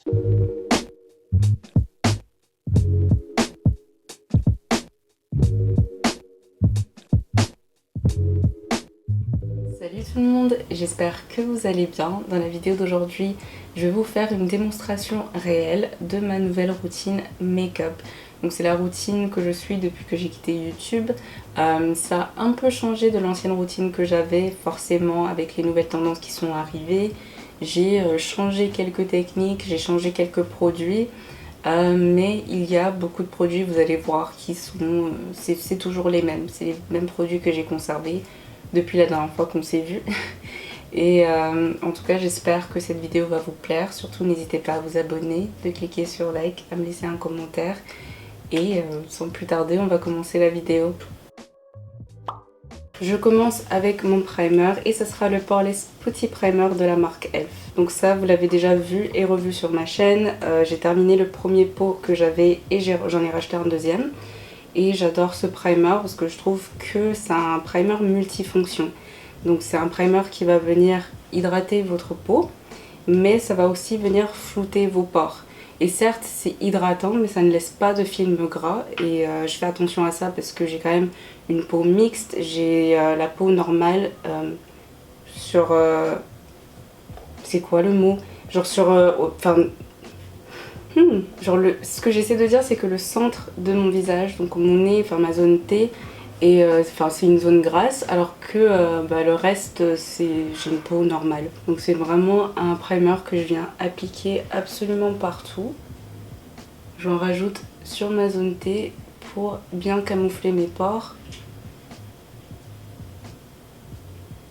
Salut tout le monde, j'espère que vous allez bien. Dans la vidéo d'aujourd'hui, je vais vous faire une démonstration réelle de ma nouvelle routine make-up. Donc c'est la routine que je suis depuis que j'ai quitté YouTube. Ça a un peu changé de l'ancienne routine que j'avais, forcément avec les nouvelles tendances qui sont arrivées. J'ai changé quelques techniques, j'ai changé quelques produits. Mais il y a beaucoup de produits, vous allez voir, qui sont... c'est toujours les mêmes. C'est les mêmes produits que j'ai conservés depuis la dernière fois qu'on s'est vu. Et en tout cas, j'espère que cette vidéo va vous plaire. Surtout, n'hésitez pas à vous abonner, de cliquer sur like, à me laisser un commentaire. Et sans plus tarder, on va commencer la vidéo. Je commence avec mon primer et ce sera le Poreless Putty Primer de la marque Elf. Donc ça, vous l'avez déjà vu et revu sur ma chaîne. J'ai terminé le premier pot que j'avais et j'en ai racheté un deuxième. Et j'adore ce primer parce que je trouve que c'est un primer multifonction. Donc c'est un primer qui va venir hydrater votre peau, mais ça va aussi venir flouter vos pores. Et certes c'est hydratant, mais ça ne laisse pas de film gras. Et je fais attention à ça parce que j'ai quand même une peau mixte. J'ai la peau normale sur... c'est quoi le mot? Genre sur... enfin... ce que j'essaie de dire, c'est que le centre de mon visage, donc mon nez, enfin ma zone T, et c'est une zone grasse, alors que le reste, j'ai une peau normale. Donc c'est vraiment un primer que je viens appliquer absolument partout. J'en rajoute sur ma zone T pour bien camoufler mes pores.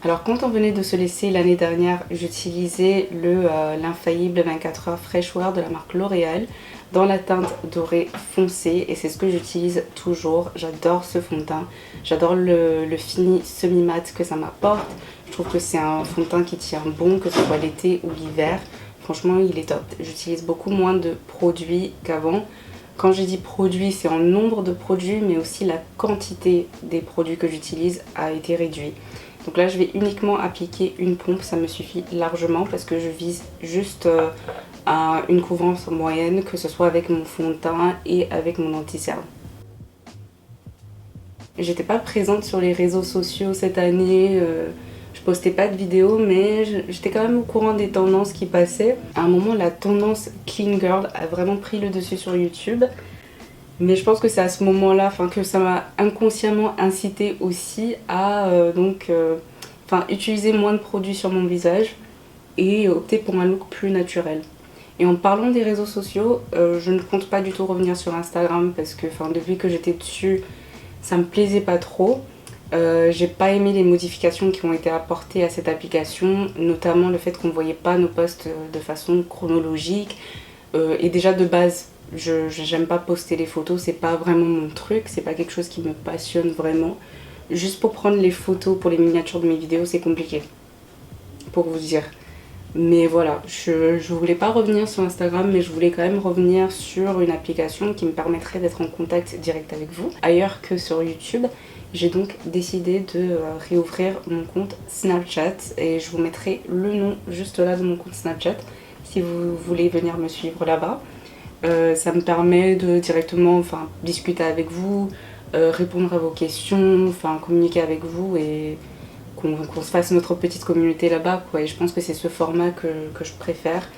Alors quand on venait de se laisser l'année dernière, j'utilisais l'infaillible 24 heures Fresh Wear de la marque L'Oréal dans la teinte dorée foncée et c'est ce que j'utilise toujours. J'adore ce fond de teint, j'adore le fini semi-mat que ça m'apporte. Je trouve que c'est un fond de teint qui tient bon, que ce soit l'été ou l'hiver. Franchement, il est top. J'utilise beaucoup moins de produits qu'avant. Quand j'ai dit produits, c'est en nombre de produits, mais aussi la quantité des produits que j'utilise a été réduite. Donc là, je vais uniquement appliquer une pompe, ça me suffit largement parce que je vise juste une couvrance moyenne, que ce soit avec mon fond de teint et avec mon anti-cerne. J'étais pas présente sur les réseaux sociaux cette année, je postais pas de vidéos, mais j'étais quand même au courant des tendances qui passaient. À un moment, la tendance Clean Girl a vraiment pris le dessus sur YouTube. Mais je pense que c'est à ce moment-là que ça m'a inconsciemment incité aussi à utiliser moins de produits sur mon visage et opter pour un look plus naturel. Et en parlant des réseaux sociaux, je ne compte pas du tout revenir sur Instagram parce que depuis que j'étais dessus, ça me plaisait pas trop. J'ai pas aimé les modifications qui ont été apportées à cette application, notamment le fait qu'on ne voyait pas nos posts de façon chronologique. Et déjà de base, j'aime pas poster les photos, c'est pas vraiment mon truc, c'est pas quelque chose qui me passionne vraiment. Juste pour prendre les photos pour les miniatures de mes vidéos, c'est compliqué, pour vous dire. Mais voilà, je voulais pas revenir sur Instagram, mais je voulais quand même revenir sur une application qui me permettrait d'être en contact direct avec vous, ailleurs que sur YouTube. J'ai donc décidé de réouvrir mon compte Snapchat et je vous mettrai le nom juste là de mon compte Snapchat si vous voulez venir me suivre là-bas. Ça me permet de directement discuter avec vous, répondre à vos questions, communiquer avec vous et qu'on se fasse notre petite communauté là-bas, quoi. Et je pense que c'est ce format que je préfère.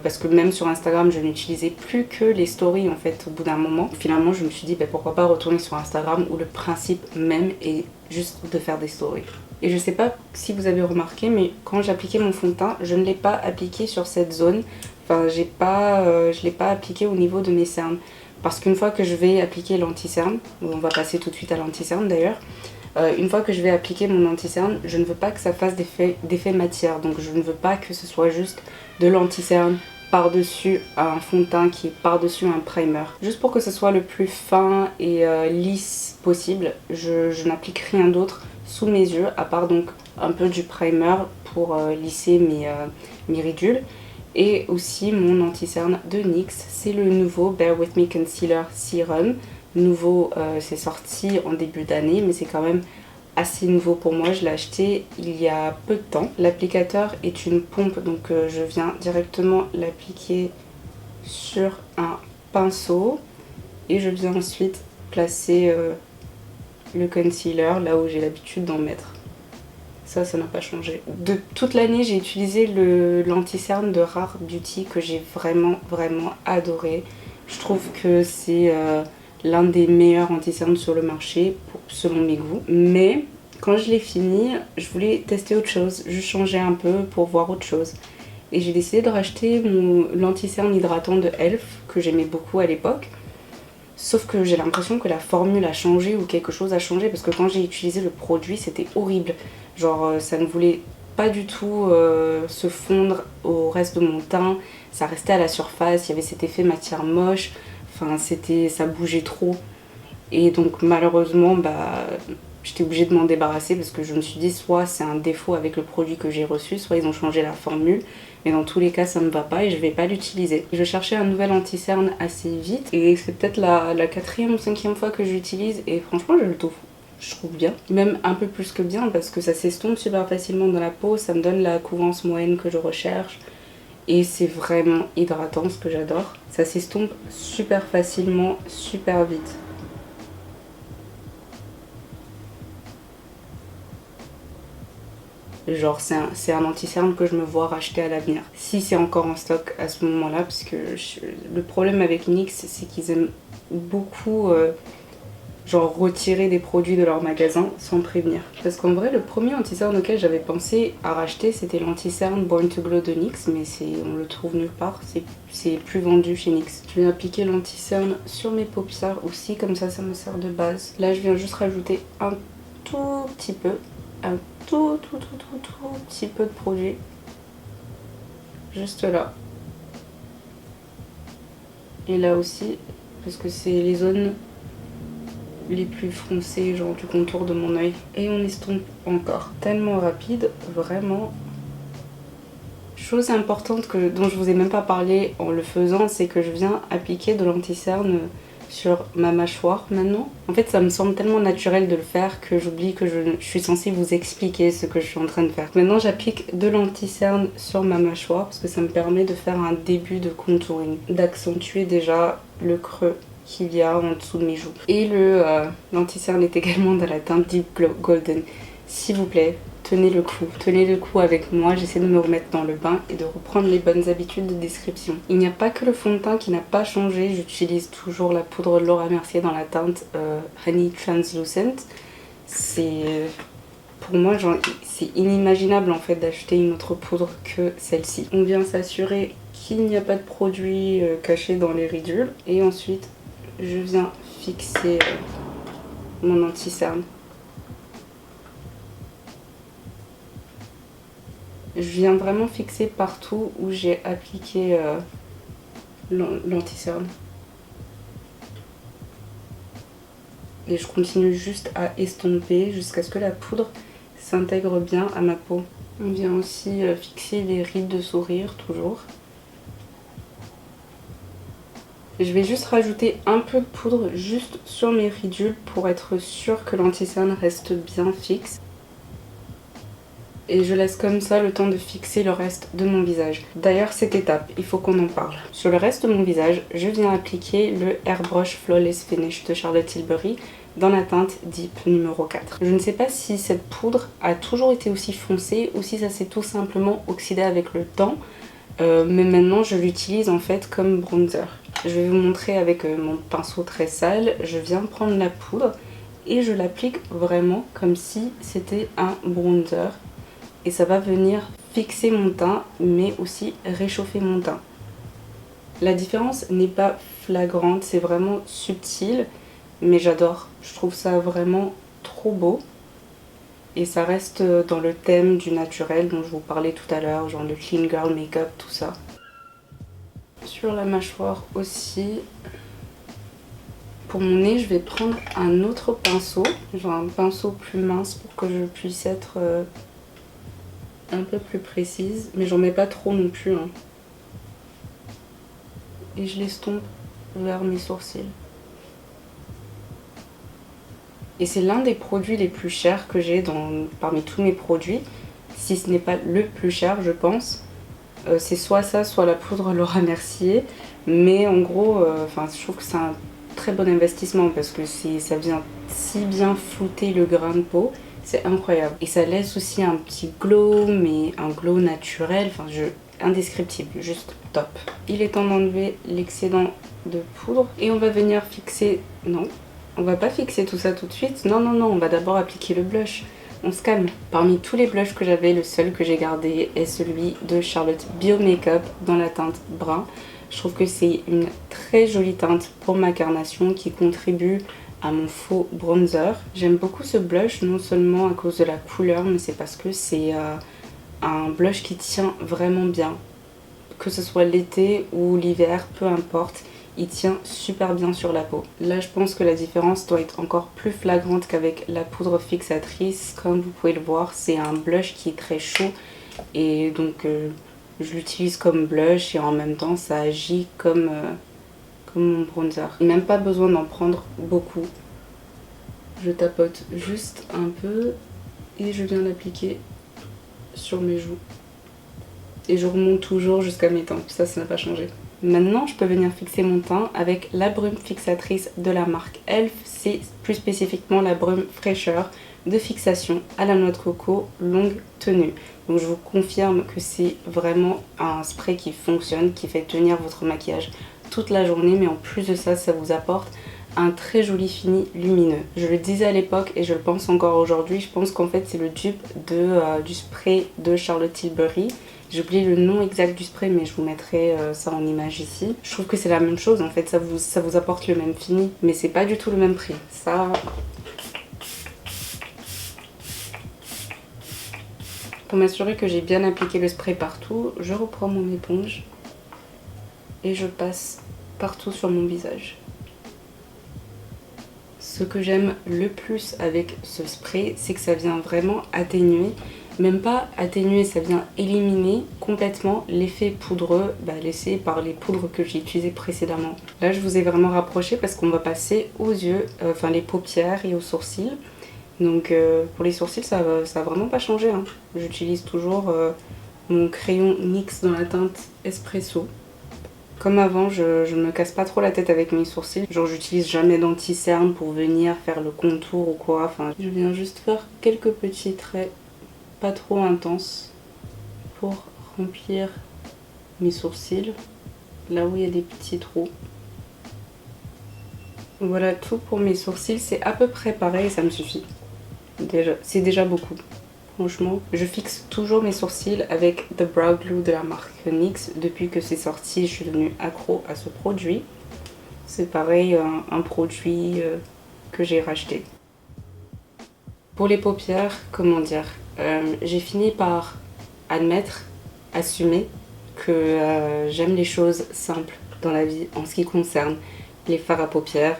Parce que même sur Instagram, je n'utilisais plus que les stories en fait au bout d'un moment. Finalement, je me suis dit pourquoi pas retourner sur Instagram où le principe même est juste de faire des stories. Et je sais pas si vous avez remarqué, mais quand j'appliquais mon fond de teint, je ne l'ai pas appliqué sur cette zone. Je l'ai pas appliqué au niveau de mes cernes. Parce qu'une fois que je vais appliquer l'anti-cerne, on va passer tout de suite à l'anti-cerne d'ailleurs. Une fois que je vais appliquer mon anti-cerne, je ne veux pas que ça fasse d'effet matière. Donc je ne veux pas que ce soit juste de l'anti-cerne par-dessus un fond de teint qui est par-dessus un primer. Juste pour que ce soit le plus fin et lisse possible, je n'applique rien d'autre sous mes yeux, à part donc un peu du primer pour lisser mes ridules. Et aussi mon anti-cerne de NYX, c'est le nouveau Bare With Me Concealer Serum. Nouveau, c'est sorti en début d'année, mais c'est quand même assez nouveau pour moi. Je l'ai acheté il y a peu de temps. L'applicateur est une pompe, donc je viens directement l'appliquer sur un pinceau et je viens ensuite placer le concealer là où j'ai l'habitude d'en mettre. Ça n'a pas changé. De toute l'année, j'ai utilisé l'anti-cerne de Rare Beauty que j'ai vraiment adoré. Je trouve que c'est l'un des meilleurs anti-cernes sur le marché selon mes goûts. Mais quand je l'ai fini, je voulais tester autre chose. Je changeais un peu pour voir autre chose. Et j'ai décidé de racheter l'anti-cerne hydratant de Elf que j'aimais beaucoup à l'époque. Sauf que j'ai l'impression que la formule a changé ou quelque chose a changé parce que quand j'ai utilisé le produit, c'était horrible. Genre ça ne voulait pas du tout se fondre au reste de mon teint. Ça restait à la surface, il y avait cet effet matière moche. Enfin, ça bougeait trop. Et donc malheureusement, j'étais obligée de m'en débarrasser parce que je me suis dit soit c'est un défaut avec le produit que j'ai reçu, soit ils ont changé la formule. Mais dans tous les cas, ça me va pas et je vais pas l'utiliser. Je cherchais un nouvel anti-cerne assez vite et c'est peut-être la 4e ou 5e fois que j'utilise et franchement, je trouve bien. Même un peu plus que bien parce que ça s'estompe super facilement dans la peau, ça me donne la couvrance moyenne que je recherche. Et c'est vraiment hydratant, ce que j'adore. Ça s'estompe super facilement, super vite. Genre c'est un anti-cerne que je me vois racheter à l'avenir. Si c'est encore en stock à ce moment-là, parce que le problème avec NYX, c'est qu'ils aiment beaucoup retirer des produits de leur magasin sans prévenir. Parce qu'en vrai, le premier anti-cerne auquel j'avais pensé à racheter, c'était l'anti-cerne Born to Glow de NYX, mais on le trouve nulle part, c'est plus vendu chez NYX. Je viens appliquer l'anti-cerne sur mes paupières aussi, comme ça me sert de base. Là, je viens juste rajouter un tout petit peu, un tout petit peu de produit, juste là. Et là aussi, parce que c'est les zones les plus foncées, genre du contour de mon œil. Et on estompe encore. Tellement rapide, vraiment. Chose importante dont je vous ai même pas parlé en le faisant, c'est que je viens appliquer de l'anti-cerne sur ma mâchoire maintenant. En fait, ça me semble tellement naturel de le faire que j'oublie que je suis censée vous expliquer ce que je suis en train de faire. Maintenant, j'applique de l'anti-cerne sur ma mâchoire parce que ça me permet de faire un début de contouring, d'accentuer déjà le creux qu'il y a en dessous de mes joues. Et l'anti-cerne est également dans la teinte Deep Glow Golden. S'il vous plaît, tenez le coup avec moi, j'essaie de me remettre dans le bain et de reprendre les bonnes habitudes de description. Il n'y a pas que le fond de teint qui n'a pas changé, j'utilise toujours la poudre Laura Mercier dans la teinte Honey Translucent. Pour moi, c'est inimaginable en fait d'acheter une autre poudre que celle-ci. On vient s'assurer qu'il n'y a pas de produit caché dans les ridules et ensuite je viens fixer mon anti-cerne. Je viens vraiment fixer partout où j'ai appliqué l'anti-cerne. Et je continue juste à estomper jusqu'à ce que la poudre s'intègre bien à ma peau. On vient aussi fixer les rides de sourire, toujours. Je vais juste rajouter un peu de poudre juste sur mes ridules pour être sûre que l'anti-cerne reste bien fixe. Et je laisse comme ça le temps de fixer le reste de mon visage. D'ailleurs, cette étape, il faut qu'on en parle. Sur le reste de mon visage, je viens appliquer le Airbrush Flawless Finish de Charlotte Tilbury dans la teinte Deep numéro 4. Je ne sais pas si cette poudre a toujours été aussi foncée ou si ça s'est tout simplement oxydé avec le temps. Mais maintenant, je l'utilise en fait comme bronzer. Je vais vous montrer avec mon pinceau très sale. Je viens prendre la poudre et je l'applique vraiment comme si c'était un bronzer. Et ça va venir fixer mon teint, mais aussi réchauffer mon teint. La différence n'est pas flagrante, c'est vraiment subtil, mais j'adore. Je trouve ça vraiment trop beau. Et ça reste dans le thème du naturel dont je vous parlais tout à l'heure, genre le clean girl make-up, tout ça. Sur la mâchoire aussi. Pour mon nez, je vais prendre un autre pinceau, genre un pinceau plus mince pour que je puisse être un peu plus précise, mais j'en mets pas trop non plus. Hein. Et je l'estompe vers mes sourcils. Et c'est l'un des produits les plus chers que j'ai parmi tous mes produits, si ce n'est pas le plus cher, je pense. c'est soit ça, soit la poudre Laura Mercier. Mais en gros, je trouve que c'est un très bon investissement parce que ça vient si bien flouter le grain de peau. C'est incroyable. Et ça laisse aussi un petit glow, mais un glow naturel. Indescriptible, juste top. Il est temps d'enlever l'excédent de poudre. Et on va venir fixer... Non, on va pas fixer tout ça tout de suite. Non, on va d'abord appliquer le blush. On se calme. Parmi tous les blushs que j'avais, le seul que j'ai gardé est celui de Charlotte Bio Makeup dans la teinte brun. Je trouve que c'est une très jolie teinte pour ma carnation qui contribue à mon faux bronzer. J'aime beaucoup ce blush, non seulement à cause de la couleur, mais c'est parce que c'est un blush qui tient vraiment bien. Que ce soit l'été ou l'hiver, peu importe, il tient super bien sur la peau. Là, je pense que la différence doit être encore plus flagrante qu'avec la poudre fixatrice. Comme vous pouvez le voir, c'est un blush qui est très chaud et donc je l'utilise comme blush et en même temps ça agit comme mon bronzer. Même pas besoin d'en prendre beaucoup. Je tapote juste un peu et je viens l'appliquer sur mes joues. Et je remonte toujours jusqu'à mes tempes, ça n'a pas changé. Maintenant, je peux venir fixer mon teint avec la brume fixatrice de la marque Elf. C'est plus spécifiquement la brume fraîcheur de fixation à la noix de coco longue tenue. Donc je vous confirme que c'est vraiment un spray qui fonctionne, qui fait tenir votre maquillage toute la journée. Mais en plus de ça, ça vous apporte un très joli fini lumineux. Je le disais à l'époque et je le pense encore aujourd'hui, je pense qu'en fait c'est le dupe du spray de Charlotte Tilbury. J'ai oublié le nom exact du spray mais je vous mettrai ça en image ici. Je trouve que c'est la même chose en fait, ça vous apporte le même fini mais c'est pas du tout le même prix. Ça... Pour m'assurer que j'ai bien appliqué le spray partout, je reprends mon éponge et je passe partout sur mon visage. Ce que j'aime le plus avec ce spray, c'est que ça vient vraiment atténuer, même pas atténuer, ça vient éliminer complètement l'effet poudreux laissé par les poudres que j'ai utilisées précédemment. Là, je vous ai vraiment rapproché parce qu'on va passer aux yeux, les paupières et aux sourcils. Donc pour les sourcils, ça a vraiment pas changé, hein. J'utilise toujours mon crayon NYX dans la teinte Espresso. Comme avant, je me casse pas trop la tête avec mes sourcils. Genre j'utilise jamais d'anti-cerne pour venir faire le contour ou quoi. Enfin, je viens juste faire quelques petits traits pas trop intenses pour remplir mes sourcils. Là où il y a des petits trous. Voilà tout pour mes sourcils. C'est à peu près pareil, ça me suffit. C'est déjà beaucoup. Franchement, je fixe toujours mes sourcils avec The Brow Glue de la marque NYX. Depuis que c'est sorti, je suis devenue accro à ce produit. C'est pareil, un produit que j'ai racheté. Pour les paupières, comment dire, j'ai fini par admettre, assumer que j'aime les choses simples dans la vie en ce qui concerne les fards à paupières.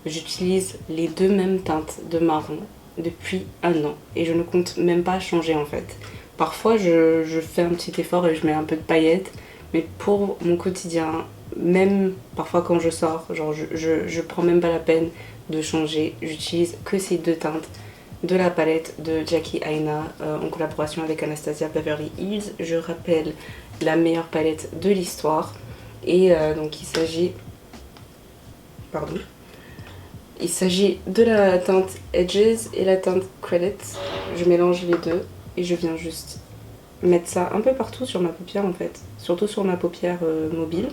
J'utilise les deux mêmes teintes de marron depuis 1 an et je ne compte même pas changer en fait. Parfois je fais un petit effort et je mets un peu de paillettes, mais pour mon quotidien, même parfois quand je sors, genre je prends même pas la peine de changer. J'utilise que ces deux teintes de la palette de Jackie Aina en collaboration avec Anastasia Beverly Hills. Je rappelle, la meilleure palette de l'histoire. Et donc il s'agit... Pardon. Il s'agit de la teinte Edges et la teinte Credits. Je mélange les deux et je viens juste mettre ça un peu partout sur ma paupière en fait. Surtout sur ma paupière mobile.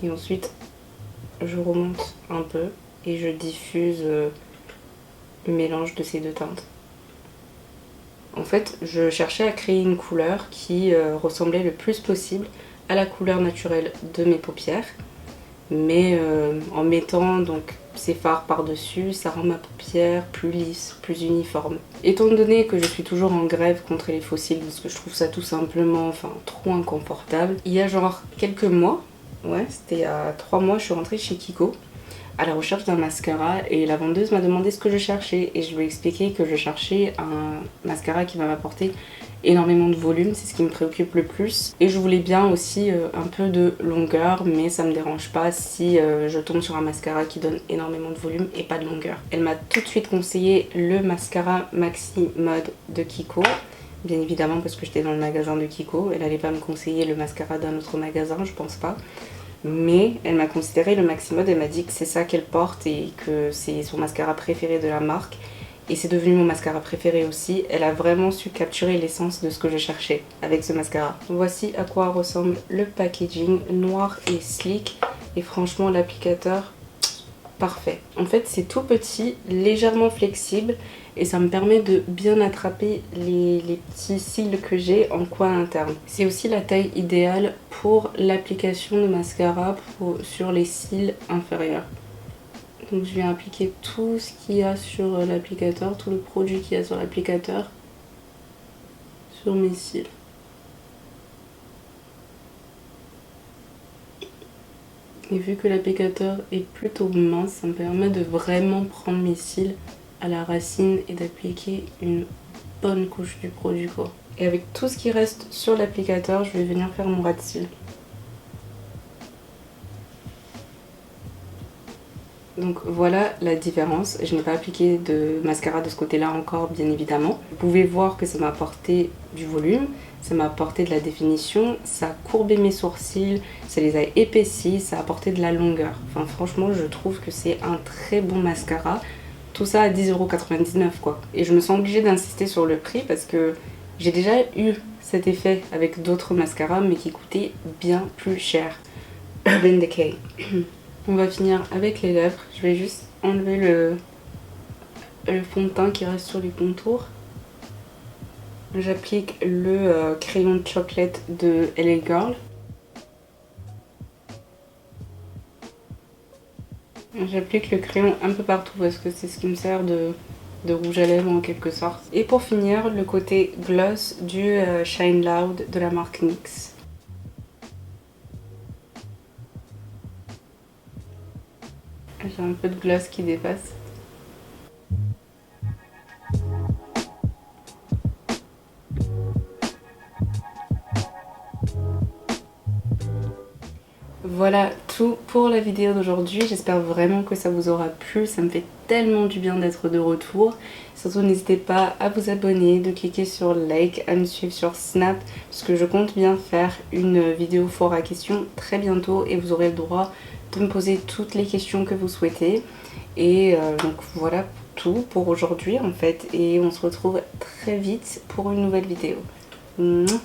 Et ensuite, je remonte un peu et je diffuse le mélange de ces deux teintes. En fait, je cherchais à créer une couleur qui ressemblait le plus possible à la couleur naturelle de mes paupières, mais en mettant donc ces fards par-dessus, ça rend ma paupière plus lisse, plus uniforme. Étant donné que je suis toujours en grève contre les faux cils, parce que je trouve ça tout simplement trop inconfortable, il y a genre quelques mois, ouais, c'était il y a 3 mois, je suis rentrée chez Kiko à la recherche d'un mascara et la vendeuse m'a demandé ce que je cherchais et je lui ai expliqué que je cherchais un mascara qui va m'apporter énormément de volume, c'est ce qui me préoccupe le plus. Et je voulais bien aussi un peu de longueur, mais ça me dérange pas si je tombe sur un mascara qui donne énormément de volume et pas de longueur. Elle m'a tout de suite conseillé le mascara Maxi Mode de Kiko. Bien évidemment parce que j'étais dans le magasin de Kiko, elle allait pas me conseiller le mascara d'un autre magasin, je pense pas. Mais elle m'a considéré le Maxi Mode, elle m'a dit que c'est ça qu'elle porte et que c'est son mascara préféré de la marque. Et c'est devenu mon mascara préféré aussi. Elle a vraiment su capturer l'essence de ce que je cherchais avec ce mascara. Voici à quoi ressemble le packaging, noir et sleek. Et franchement l'applicateur, parfait. En fait c'est tout petit, légèrement flexible et ça me permet de bien attraper les petits cils que j'ai en coin interne. C'est aussi la taille idéale pour l'application de mascara sur les cils inférieurs. Donc je viens appliquer tout ce qu'il y a sur l'applicateur, tout le produit qu'il y a sur l'applicateur sur mes cils. Et vu que l'applicateur est plutôt mince, ça me permet de vraiment prendre mes cils à la racine et d'appliquer une bonne couche du produit quoi. Et avec tout ce qui reste sur l'applicateur, je vais venir faire mon ras de cils. Donc voilà la différence, je n'ai pas appliqué de mascara de ce côté là encore bien évidemment. Vous pouvez voir que ça m'a apporté du volume, ça m'a apporté de la définition, ça a courbé mes sourcils, ça les a épaissis, ça a apporté de la longueur. Enfin franchement je trouve que c'est un très bon mascara, tout ça à 10,99€ quoi. Et je me sens obligée d'insister sur le prix parce que j'ai déjà eu cet effet avec d'autres mascaras mais qui coûtaient bien plus cher. Urban Decay. On va finir avec les lèvres. Je vais juste enlever le fond de teint qui reste sur les contours. J'applique le crayon de chocolate de LA Girl. J'applique le crayon un peu partout parce que c'est ce qui me sert de rouge à lèvres en quelque sorte. Et pour finir, le côté gloss du Shine Loud de la marque NYX. J'ai un peu de gloss qui dépasse. Voilà tout pour la vidéo d'aujourd'hui. J'espère vraiment que ça vous aura plu. Ça me fait tellement du bien d'être de retour. Surtout n'hésitez pas à vous abonner, de cliquer sur like, à me suivre sur Snap parce que je compte bien faire une vidéo fort à questions très bientôt et vous aurez le droit de me poser toutes les questions que vous souhaitez. Et donc voilà tout pour aujourd'hui en fait et on se retrouve très vite pour une nouvelle vidéo. Mouah.